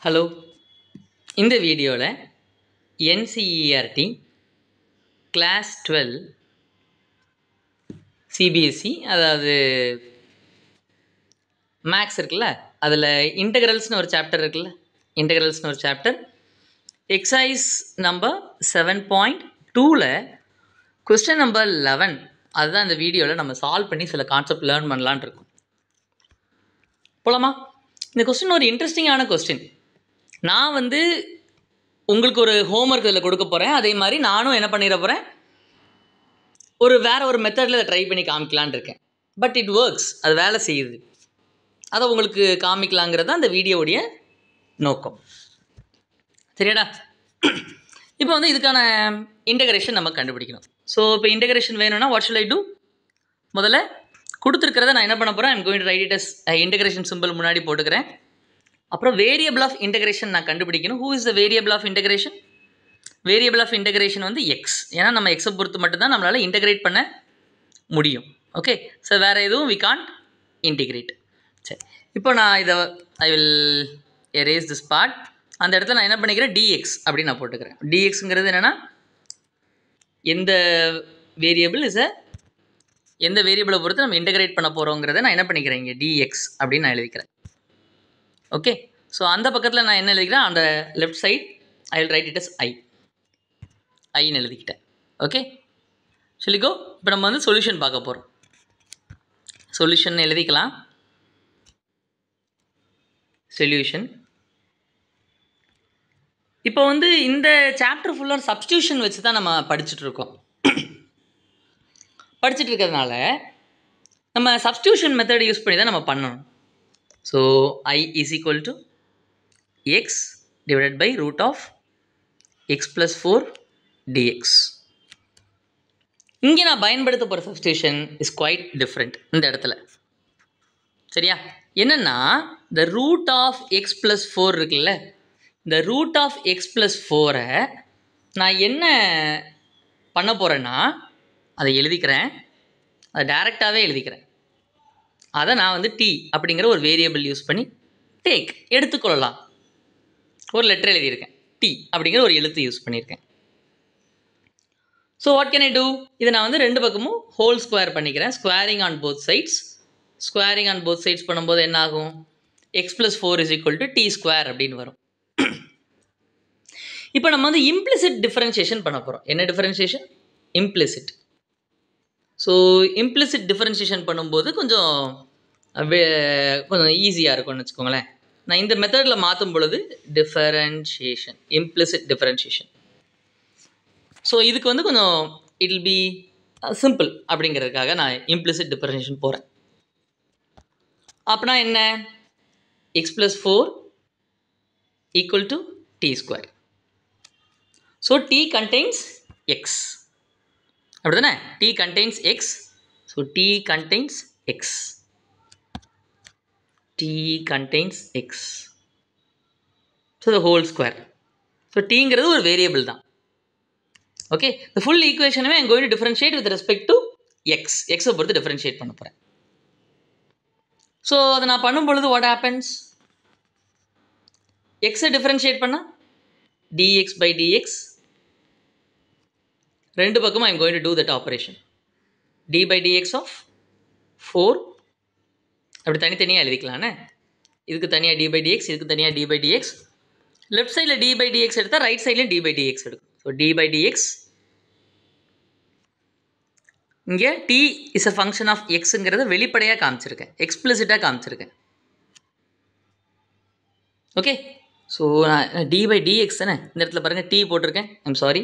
Hello, இந்த வீடியோவில் NCERT class 12 CBSE அதாவது மேக்ஸ் இருக்குல்ல, அதில் இன்டெக்ரல்ஸ்னு ஒரு சாப்டர் இருக்குல்ல, இன்டெக்ரல்ஸ்னு ஒரு சாப்டர் எக்ஸசைஸ் நம்பர் 7.2ல் கொஸ்டின் நம்பர் 11 அதுதான் இந்த வீடியோவில் நம்ம சால்வ் பண்ணி சில கான்செப்ட் லேர்ன் பண்ணலான் இருக்கோம். போலாமா? இந்த கொஸ்டின் ஒரு இன்ட்ரெஸ்டிங்கான கொஸ்டின். நான் உங்களுக்கு ஒரு ஹோம்ஒர்க் இதில் கொடுக்க போகிறேன். அதே மாதிரி நானும் என்ன பண்ணிட போகிறேன், வேற ஒரு மெத்தடில் அதை ட்ரை பண்ணி காமிக்கலான் இருக்கேன். பட் இட் ஒர்க்ஸ், அது வேலை செய்யுது. அதை உங்களுக்கு காமிக்கலாங்கிறது தான் அந்த வீடியோவுடைய நோக்கம். சரியாடா? இப்போ இதுக்கான இன்டெகிரேஷன் நம்ம கண்டுபிடிக்கணும். ஸோ இப்போ இன்டெகிரேஷன் வேணும்னா வாட் ஷுட் ஐ டூ? முதல்ல கொடுத்துருக்கிறத நான் என்ன பண்ண போகிறேன், I'm going to write it as integration simple முன்னாடி போட்டுக்கிறேன். அப்புறம் வேரியபிள் ஆஃப் இன்டெகிரேஷன் நான் கண்டுபிடிக்கணும். Who is the variable of integration? Variable of integration x. ஏன்னா நம்ம எக்ஸை பொறுத்து மட்டும்தான் நம்மளால் இன்டெகிரேட் பண்ண முடியும். ஓகே, ஸோ வேறு எதுவும் வி கான்ட் இன்டிகிரேட். சரி, இப்போ நான் இதை I will erase this part. அந்த இடத்துல நான் என்ன பண்ணிக்கிறேன், டிஎக்ஸ் அப்படின்னு நான் போட்டுக்கிறேன். டிஎக்ஸுங்கிறது என்னென்னா எந்த வேரியபிள் எந்த வேரியபிளை பொறுத்து நம்ம இன்டெகிரேட் பண்ண போகிறோங்கிறத நான் என்ன பண்ணிக்கிறேன், இங்கே டிஎக்ஸ் அப்படின்னு நான் எழுதிக்கிறேன். ஓகே, ஸோ அந்த பக்கத்தில் நான் என்ன எழுதிக்கிறேன், அந்த left side I will write it as ஐன்னு எழுதிக்கிட்டேன். ஓகே, சொல்லிக்கோ. இப்போ நம்ம சொல்யூஷன் பார்க்க போகிறோம். சொல்யூஷன் எழுதிக்கலாம். சொல்யூஷன். இப்போ இந்த சாப்டர் ஃபுல்லாக சப்ஸ்டியூஷன் வச்சு தான் நம்ம படிச்சுட்டு இருக்கோம். படிச்சுட்டு இருக்கிறதுனால நம்ம சப்ஸ்டியூஷன் மெத்தட் யூஸ் பண்ணி தான் நம்ம பண்ணணும். So I is equal to x divided by root of x plus 4 dx. இங்கே நான் பயன்படுத்த போகிற சப்ஸ்டியூஷன் இஸ் குவைட் டிஃப்ரெண்ட் இந்த இடத்துல. சரியா? என்னென்னா இந்த ரூட் ஆஃப் எக்ஸ் ப்ளஸ் 4 இருக்குல்ல, இந்த ரூட் ஆஃப் எக்ஸ் ப்ளஸ் 4-ஐ நான் என்ன பண்ண போகிறேன்னா அதை எழுதிக்கிறேன், அதை டைரெக்டாகவே எழுதிக்கிறேன். அதை நான் டி அப்படிங்கிற ஒரு வேரியபிள் யூஸ் பண்ணி டேக் எடுத்துக்கொள்ளலாம். ஒரு லெட்டர் எழுதியிருக்கேன், டி அப்படிங்கிற ஒரு எழுத்து யூஸ் பண்ணியிருக்கேன். So what can I do? இதை நான் ரெண்டு பக்கமும் ஹோல் ஸ்கொயர் பண்ணிக்கிறேன். Squaring on both sides. Squaring on both sides பண்ணும்போது என்ன ஆகும், x plus 4 is equal to t square அப்படின்னு வரும். இப்போ நம்ம இம்ப்ளிசிட் டிஃபரன்ஷியேஷன் பண்ண போகிறோம். என்ன differentiation? Implicit. So implicit differentiation பண்ணும்போது கொஞ்சம் ஈஸியாக இருக்கும்னு வச்சுக்கோங்களேன். நான் இந்த மெத்தடில் மாற்றும் பொழுது டிஃபரன்ஷியேஷன், இம்ப்ளிசிட் டிஃபரன்ஷியேஷன். ஸோ இதுக்கு கொஞ்சம் இட் வில் பி சிம்பிள் அப்படிங்கிறதுக்காக நான் இம்ப்ளிசிட் டிஃபரன்ஷியேஷன் போகிறேன். அப்படின்னா என்ன, x plus 4 equal to t square. So t contains x, அப்படி தானே? T contains x. So t contains x. T contains x. So the whole square. So டீங்கிறது ஒரு variable தான். ஓகே, இந்த ஃபுல் ஈக்குவேஷனுமே I'm going to differentiate with respect to x. எக்ஸை பொறுத்து differentiate பண்ண போகிறேன். ஸோ அதை நான் பண்ணும் பொழுது வாட் ஹேப்பன்ஸ், எக்ஸை டிஃபரன்ஷியேட் பண்ணால் டிஎக்ஸ் பை டிஎக்ஸ். ரெண்டு பக்கமும் I'm going to do that operation. T by dx of 4 அப்படி தனித்தனியாக எழுதிக்கலான்னு. இதுக்கு தனியாக டி பை டிஎக்ஸ், இதுக்கு தனியாக டி பை டிஎக்ஸ். லெஃப்ட் சைடில் டி பை டிஎக்ஸ் எடுத்தால் ரைட் சைட்லையும் டி பை டிஎக்ஸ் எடுக்கும். So d by dx. இங்கே t is a function of எக்ஸுங்கிறத வெளிப்படையாக காமிச்சிருக்கேன், எக்ஸ்பிளிசிட்டாக காமிச்சிருக்கேன். ஓகே, ஸோ நான் டி பை டிஎக்ஸ் தானே இந்த இடத்துல பாருங்கள், டி போட்டிருக்கேன், ஐம் சாரி.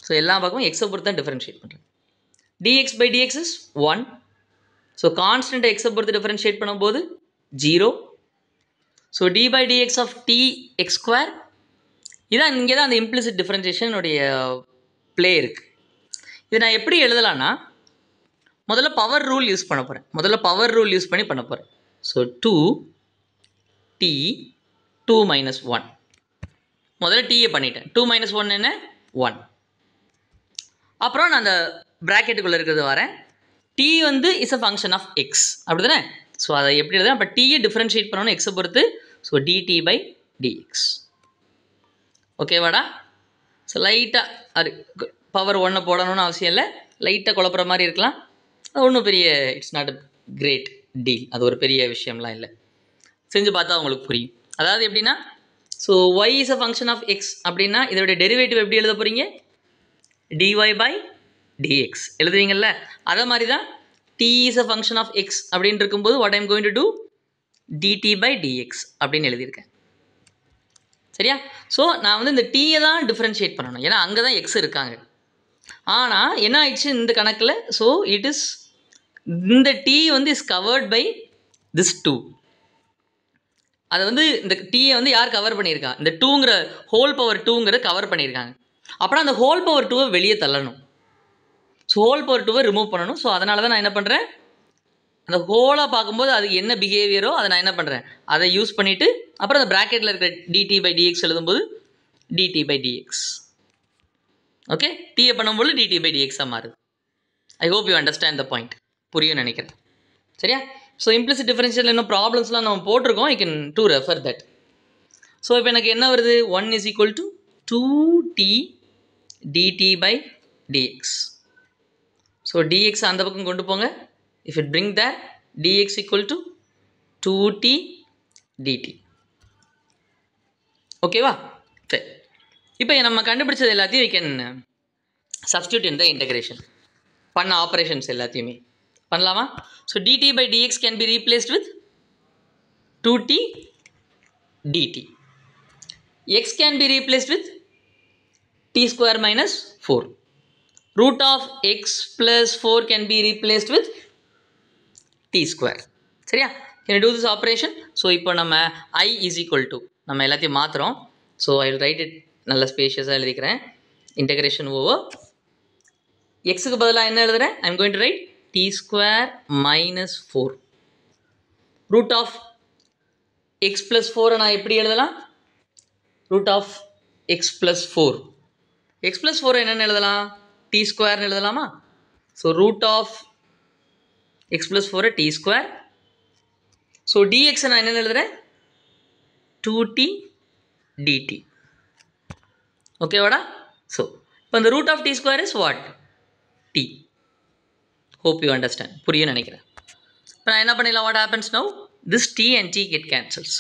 ஸோ எல்லா பக்கமும் எக்ஸை பொறுத்து தான் டிஃபரன்ஷியேட் பண்ணுறேன். Dx by dx is 1. So கான்ஸ்டன்ட்டை எக்ஸை பொறுத்து டிஃபரன்ஷியேட் பண்ணும்போது 0. So d by dx of t x square. இதான் இங்கே தான் அந்த இம்ப்ளிசிட் டிஃபரன்ஷியேஷனுடைய ப்ளே இருக்குது. இது நான் எப்படி எழுதலான்னா, முதல்ல பவர் ரூல் யூஸ் பண்ண போகிறேன். பவர் ரூல் யூஸ் பண்ணி பண்ண போகிறேன். So 2t 2 minus 1. முதல்ல டீயை பண்ணிட்டேன். 2 மைனஸ் 1 என்ன, 1. அப்புறம் நான் அந்த ப்ராக்கெட்டுக்குள்ளே இருக்கிறது வரேன். T is a function of x, அப்படி தானே? ஸோ அதை எப்படி எழுதுனா, இப்போ டீயை டிஃபரன்ஷியேட் பண்ணணும் எக்ஸை பொறுத்து. So dt by dx. ஓகேவாடா? ஸோ லைட்டாக அது பவர் 1 போடணும்னு அவசியம் இல்லை, லைட்டாக குழப்புற மாதிரி இருக்கலாம். அது ஒன்றும் பெரிய it's not a great deal, அது ஒரு பெரிய விஷயம்லாம் இல்லை. செஞ்சு பார்த்தா உங்களுக்கு புரியும். அதாவது எப்படின்னா, so y is a function of x அப்படின்னா இதோட டெரிவேட்டிவ் எப்படி எழுத போகிறீங்க? dy by dx எழுதுவீங்கல்ல, அதை மாதிரி தான் t is a function of x அப்படின்னு இருக்கும்போது what I'm going to do dt by dx அப்படின்னு எழுதியிருக்கேன். சரியா? ஸோ நான் வந்து இந்த டீயை தான் டிஃப்ரென்ஷியேட் பண்ணணும், ஏன்னா அங்கே தான் எக்ஸ் இருக்காங்க. ஆனால் என்ன ஆயிடுச்சு இந்த கணக்கில், ஸோ இட் இஸ் இந்த டி வந்து இஸ் கவர்ட் பை திஸ் 2. அதை வந்து இந்த டீயை வந்து யார் கவர் பண்ணியிருக்கா? இந்த 2ங்கிற ஹோல் பவர் 2ங்கிறத கவர் பண்ணியிருக்காங்க. அப்புறம் அந்த ஹோல் பவர் 2வை வெளியே தள்ளணும். ஸோ ஹோல் பவர் 2வை ரிமூவ் பண்ணணும். ஸோ அதனால தான் நான் என்ன பண்ணுறேன், அந்த ஹோலாக பார்க்கும்போது அதுக்கு என்ன பிஹேவியரோ அதை நான் என்ன பண்ணுறேன், அதை யூஸ் பண்ணிவிட்டு அப்புறம் அந்த ப்ராக்கெட்டில் இருக்கிற dt by dx எழுதும்போது dt by dx. ஓகே, டீயை பண்ணும்போது dt by dx மாறுது. I hope you understand the point. புரியும் நினைக்கிறேன். சரியா? ஸோ இம்ப்ளிசிட் டிஃபரன்ஷியல் இன்னும் ப்ராப்ளம்ஸ்லாம் நம்ம போட்டிருக்கோம், you can to refer that. So இப்போ எனக்கு என்ன வருது, 1 is equal to 2t dt by dx. So dx அந்த பக்கம் கொண்டு போங்க. If it bring that dx equal to 2t dt. ஓகேவா? சரி, இப்போ நம்ம கண்டுபிடிச்சது எல்லாத்தையும் we can substitute in the integration. பண்ண ஆப்ரேஷன்ஸ் எல்லாத்தையுமே பண்ணலாமா? So dt by dx can be replaced with 2t dt. x can be replaced with t square minus 4. Root of x plus 4 can be replaced with t square. சரியா? can you do this operation? So இப்போ நம்ம I is equal to நம்ம எல்லாத்தையும் மாற்றுறோம். So I will write it நல்ல ஸ்பேஷியஸாக எழுதிக்கிறேன். Integration over எக்ஸுக்கு பதிலாக என்ன எழுதுகிறேன், I am going to write t square minus 4. Root of x plus 4 நான் எப்படி எழுதலாம், root of x plus 4. X plus 4 என்னென்னு எழுதலாம், t ஸ்கொயர்னு எழுதலாமா? So root of x plus 4 t square. So dx நான் என்ன எழுதுறேன், 2t dt. ஓகேவாடா? ஸோ இப்போ இந்த root of t square is what? t. Hope you understand. புரியும் நினைக்கிறேன். இப்போ நான் என்ன பண்ணிடலாம், what happens now? This t and t get cancels.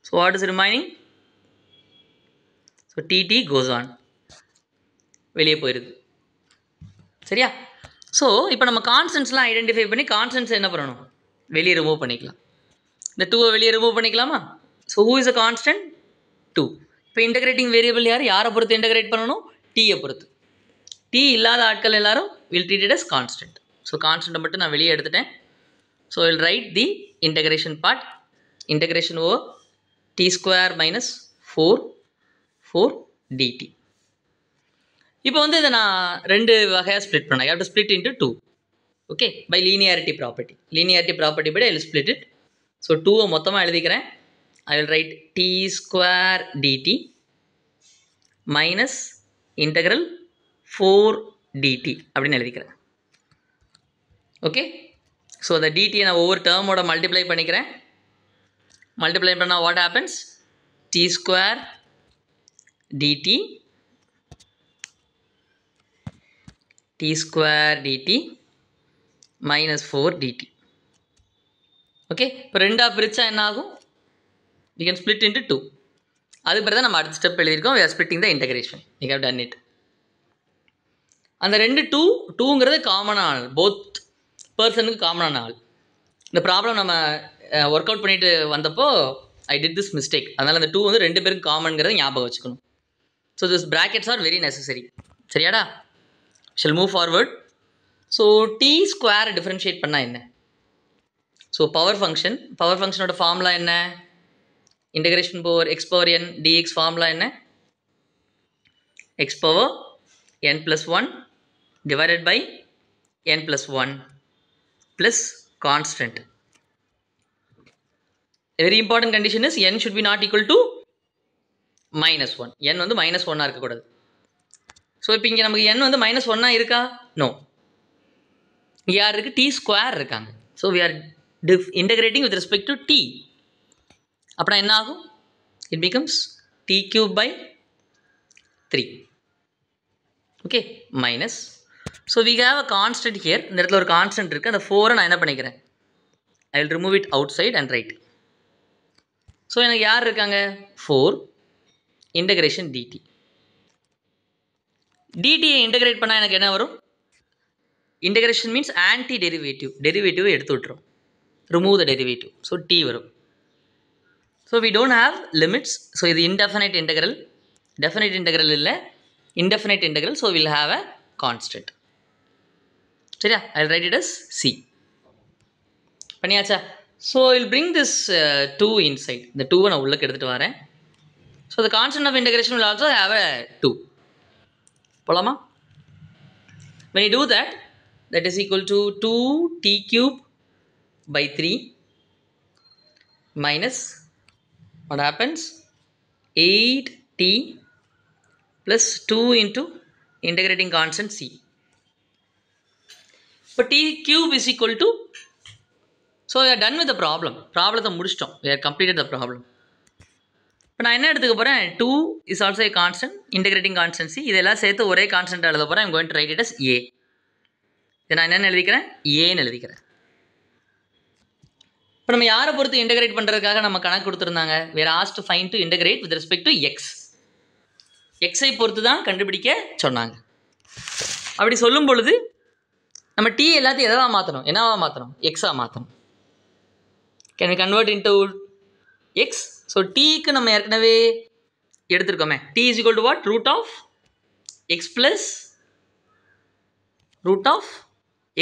So what is remaining? So tt goes on. வெளியே போயிடுது. சரியா? ஸோ இப்போ நம்ம கான்ஸ்டன்ட்ஸ்லாம் ஐடென்டிஃபை பண்ணி கான்ஸ்டன்ட்ஸ் என்ன பண்ணணும், வெளியே ரிமூவ் பண்ணிக்கலாம். இந்த 2வை வெளியே ரிமூவ் பண்ணிக்கலாமா? So who is a constant? 2. இப்போ இன்டகிரேட்டிங் வேரியபிள் யாரை பொறுத்து இன்டகிரேட் பண்ணணும், டீயை பொறுத்து. டி இல்லாத ஆட்கள் எல்லாரும் will treat it as constant. So கான்ஸ்டன்ட்டை மட்டும் நான் வெளியே எடுத்துட்டேன். So will write the integration part. Integration over t square minus 4 dt. இப்போ வந்து இதை நான் 2 வகையாக ஸ்ப்ளிட் பண்ணேன். I have to split into 2. Okay, by linearity property. Linearity property படி I will split it. So 2வை மொத்தமாக எழுதிக்கிறேன். I will write t square dt minus integral 4 dt அப்படின்னு எழுதிக்கிறேன். ஓகே, ஸோ அந்த டிடியை நான் ஒவ்வொரு டேர்மோட மல்டிப்ளை பண்ணிக்கிறேன். மல்டிப்ளை பண்ணால் what happens, t square dt t square dt minus 4 dt. Okay, இப்போ ரெண்டாக பிரித்தா என்ன ஆகும், we can split into 2. அதுக்கு பிறகு தான் நம்ம அடுத்த ஸ்டெப் எழுதியிருக்கோம், we are splitting the integration. we have done it. அந்த 2ங்கிறது காமனான ஆள், போத் பர்சனுக்கு காமனான ஆள். இந்த ப்ராப்ளம் நம்ம ஒர்க் அவுட் பண்ணிட்டு வந்தப்போ ஐ டிட் திஸ் மிஸ்டேக். அதனால் அந்த 2 வந்து 2 பேருக்கு காமன்கிறத ஞாபகம் வச்சுக்கணும். So this brackets are very necessary. சரியாடா? shall move forward. So t square differentiate பண்ணா என்ன, ஸோ பவர் ஃபங்க்ஷனோட ஃபார்முலா என்ன, integration power x power n dx formula என்ன, x power n plus 1 divided by n plus 1 plus constant. A very important condition is n should be not equal to minus 1. n வந்து minus 1 இருக்கக்கூடாது. So இப்போ இங்கே நமக்கு n வந்து minus 1 இருக்கா? No. இங்கே யார் இருக்குது, டி ஸ்கொயர் இருக்காங்க. So we are integrating with respect to t. அப்புறம் என்ன ஆகும், it becomes t cube by 3. Okay, minus. So we have a constant here. இந்த இடத்துல ஒரு கான்ஸ்டன்ட் இருக்குது. அந்த 4 நான் என்ன பண்ணிக்கிறேன், I will remove it outside and write. So எனக்கு யார் இருக்காங்க, 4 இன்டகிரேஷன் dt. dtயை இன்டகிரேட் பண்ணால் எனக்கு என்ன வரும், இன்டகிரேஷன் மீன்ஸ் ஆன்டி டெரிவேட்டிவ், டெரிவேட்டிவை எடுத்து விட்டுரும், remove the derivative. So t வரும். So we don't have limits. So இது indefinite integral, definite integral இல்லை, indefinite integral. So we'll have a constant. சரியா, I'll write it as c. பண்ணியாச்சா? So I'll bring this 2 inside. இந்த 2 நான் உள்ளே எடுத்துகிட்டு வரேன். So the constant of integration will also have a 2. போலாமா? When you do that, that is equal to 2t cube by 3 minus, what happens, 8t plus 2 into integrating constant c. But t cube is equal to, so we are done with the problem. Problem முடிச்சிட்டோம், we have completed the problem. இப்போ நான் என்ன எடுத்துக்க போகிறேன், 2 is also a constant, integrating constant c. இதெல்லாம் சேர்த்து ஒரே constant எழுத போகிறேன். I'm going to write it as a. இதை நான் என்னென்னு எழுதிக்கிறேன், ஏன்னு எழுதிக்கிறேன். இப்போ நம்ம யாரை பொறுத்து இன்டகிரேட் பண்ணுறதுக்காக நம்ம கணக்கு கொடுத்துருந்தாங்க, we are asked to find to integrate with respect to x. எக்ஸை பொறுத்து தான் கண்டுபிடிக்க சொன்னாங்க. அப்படி சொல்லும் பொழுது நம்ம t எல்லாத்தையும் எதவா மாற்றணும், என்னவா மாற்றணும், எக்ஸாக மாற்றணும். Can we convert into x? So டீக்கு நம்ம ஏற்கனவே எடுத்துருக்கோமே, t is equal to what, root of x plus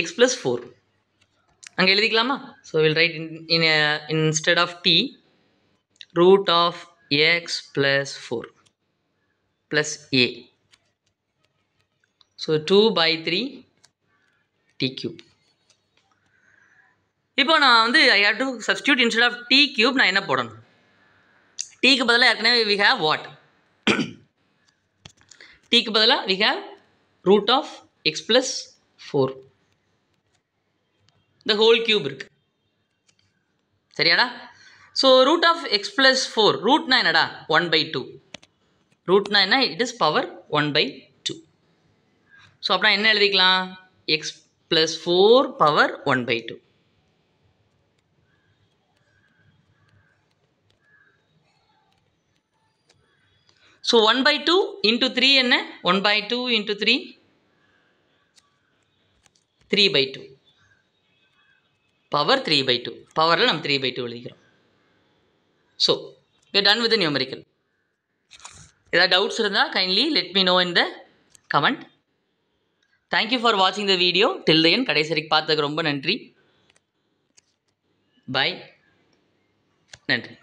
x plus 4. அங்கே எழுதிக்கலாமா? So will write instead of t root of x plus 4 plus a. So 2 by 3 t cube. இப்போ நான் வந்து I have to substitute instead of t cube. நான் என்ன போடணும், tக்கு பதிலாக ஏற்கனவே we have what, tக்கு பதிலாக we have root of x plus 4 the whole cube இருக்கு. சரியாடா? So root of x plus 4, ரூட்னா என்னடா, 1/2. ரூட்னா என்ன, it is power 1/2. ஸோ அப்புறம் என்ன எழுதிக்கலாம், x plus 4 power 1/2. So 1/2 into 3 என்ன, 1/2 into 3 3/2 பவர் 3/2. பவரில் நம்ம 3/2 எழுதிக்கிறோம். So we are done with the numerical. ஏதாவது டவுட்ஸ் இருந்தால் kindly let me know in the comment. Thank you for watching the video till the end. கடைசி வரைக்கும் பார்த்ததுக்கு ரொம்ப நன்றி. Bye. நன்றி.